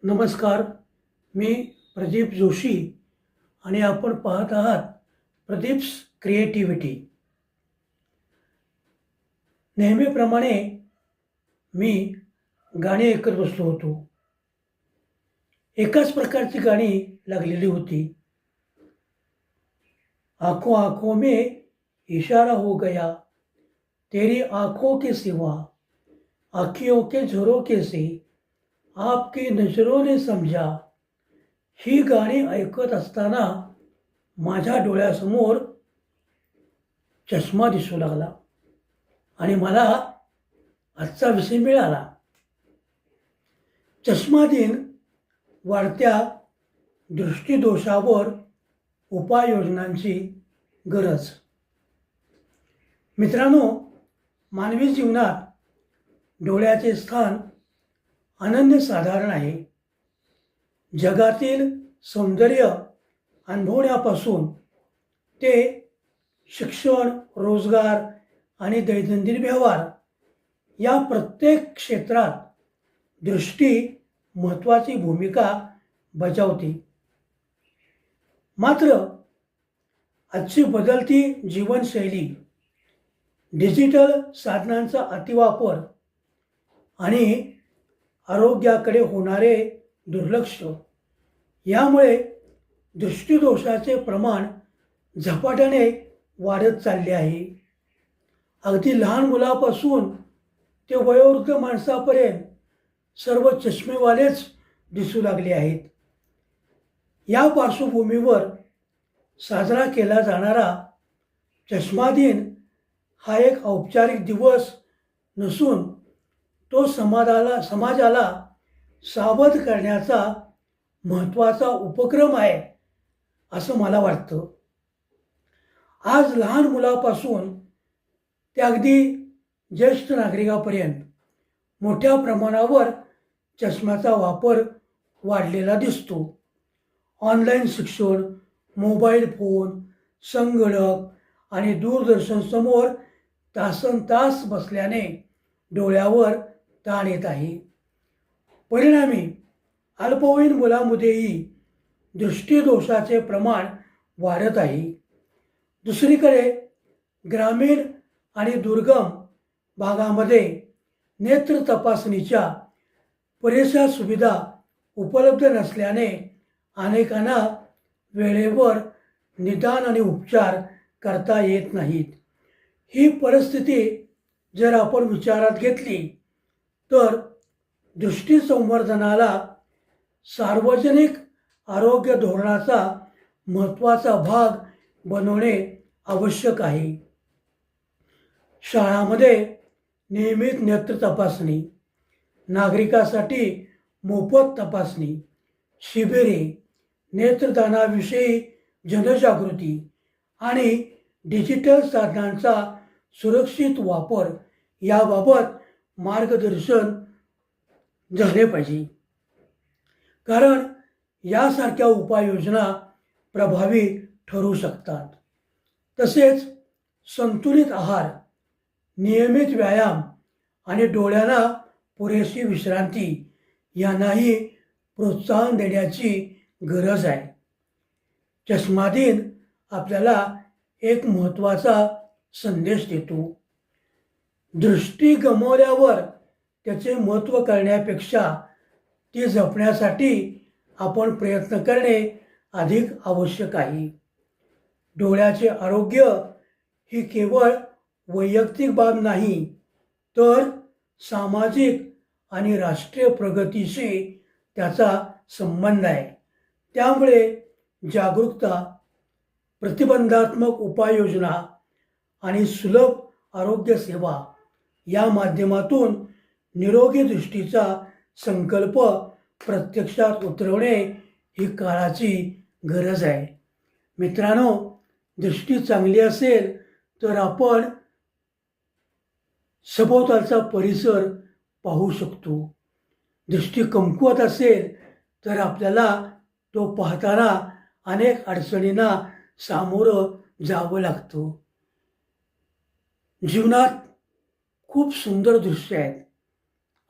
नमस्कार. मी प्रदीप जोशी आणि आपण पाहत आहात प्रदीप्स क्रिएटिव्हिटी. नेहमीप्रमाणे मी गाणी ऐकत बसलो होतो. एकाच प्रकारची गाणी लागलेली होती. आंखों आंखों में इशारा हो गया, तेरी आंखों के सिवा आँखियों के झरोके से आपकी नजरों ने समझा. ही गाणी ऐकत असताना माझ्या डोळ्यासमोर चष्मा दिसू लागला आणि मला आजचा विषय मिळाला. चष्मा दिन वाढत्या दृष्टिदोषावर उपाययोजनांची गरज. मित्रांनो, मानवी जीवनात डोळ्याचे स्थान अनन्यसाधारण आहे. जगातील सौंदर्य अनुभवण्यापासून ते शिक्षण, रोजगार आणि दैनंदिन व्यवहार या प्रत्येक क्षेत्रात दृष्टी महत्त्वाची भूमिका बजावते. मात्र आजची बदलती जीवनशैली, डिजिटल साधनांचा अतिवापर आणि आरोग्याकडे होणारे दुर्लक्ष यामुळे दृष्टिदोषाचे प्रमाण झपाट्याने वाढत चालले आहे. अगदी लहान मुलापासून ते वयोवृद्ध माणसापर्यंत सर्व चष्मेवालेच दिसू लागले आहेत. या पार्श्वभूमीवर साजरा केला जाणारा चष्मा दिन हा एक औपचारिक दिवस नसून तो समाजाला सावध करण्याचा महत्त्वाचा उपक्रम आहे असं मला वाटतं. आज लहान मुलापासून ते अगदी ज्येष्ठ नागरिकापर्यंत मोठ्या प्रमाणावर चष्म्याचा वापर वाढलेला दिसतो. ऑनलाईन शिक्षण, मोबाईल फोन, संगणक आणि दूरदर्शनसमोर तासनतास बसल्याने डोळ्यावर ताण येत आहे. परिणामी अल्पवयीन मुलांमध्येही दृष्टिदोषाचे प्रमाण वाढत आहे. दुसरीकडे ग्रामीण आणि दुर्गम भागामध्ये नेत्र तपासणीच्या पुरेशा सुविधा उपलब्ध नसल्याने अनेकांना वेळेवर निदान आणि उपचार करता येत नाहीत. ही परिस्थिती जर आपण विचारात घेतली तर दृष्टी संवर्धनाला सार्वजनिक आरोग्य धोरणाचा महत्त्वाचा भाग बनवणे आवश्यक आहे. शाळांमध्ये नियमित नेत्र तपासणी, नागरिकांसाठी मोफत तपासणी शिबिरे, नेत्रदानाविषयी जनजागृती आणि डिजिटल साधनांचा सुरक्षित वापर याबाबत मार्गदर्शन झाले पाहिजे. कारण यासारख्या उपाययोजना प्रभावी ठरू शकतात. तसेच संतुलित आहार, नियमित व्यायाम आणि डोळ्यांना पुरेशी विश्रांती यांनाही प्रोत्साहन देण्याची गरज आहे. चष्मा दिन आपल्याला एक महत्त्वाचा संदेश देतो. दृष्टी गमावल्यावर त्याचे महत्त्व करण्यापेक्षा ती जपण्यासाठी आपण प्रयत्न करणे अधिक आवश्यक आहे. डोळ्याचे आरोग्य ही केवळ वैयक्तिक बाब नाही, तर सामाजिक आणि राष्ट्रीय प्रगतीशी त्याचा संबंध आहे. त्यामुळे जागरूकता, प्रतिबंधात्मक उपाययोजना आणि सुलभ आरोग्य सेवा या माध्यमातून निरोगी दृष्टीचा संकल्प प्रत्यक्षात उतरवणे ही काळाची गरज आहे. मित्रांनो, दृष्टी चांगली असेल तर आपण सभोवतालचा परिसर पाहू शकतो. दृष्टी कमकुवत असेल तर आपल्याला तो पाहताना अनेक अडचणींना सामोरं जावं लागतं. जीवनात खूप सुंदर दृश्य आहेत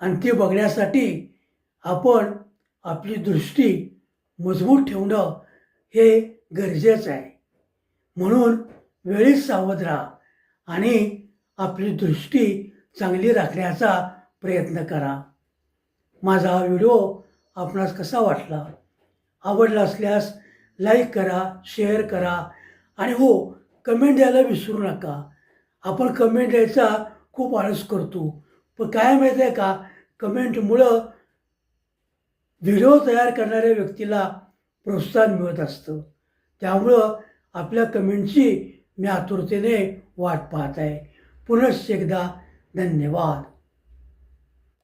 आणि ते बघण्यासाठी आपण आपली दृष्टी मजबूत ठेवणं हे गरजेचं आहे. म्हणून वेळीच सावध राहा आणि आपली दृष्टी चांगली राखण्याचा प्रयत्न करा. माझा हा व्हिडिओ आपणास कसा वाटला? आवडला असल्यास लाईक करा, शेअर करा आणि हो, कमेंट द्यायला विसरू नका. आपण कमेंट द्यायचा खूप आळस करतो, पण काय माहीत आहे का, कमेंटमुळं व्हिडिओ तयार करणाऱ्या व्यक्तीला प्रोत्साहन मिळत असतं. त्यामुळं आपल्या कमेंटची मी आतुरतेने वाट पाहत आहे. पुनश्च एकदा धन्यवाद.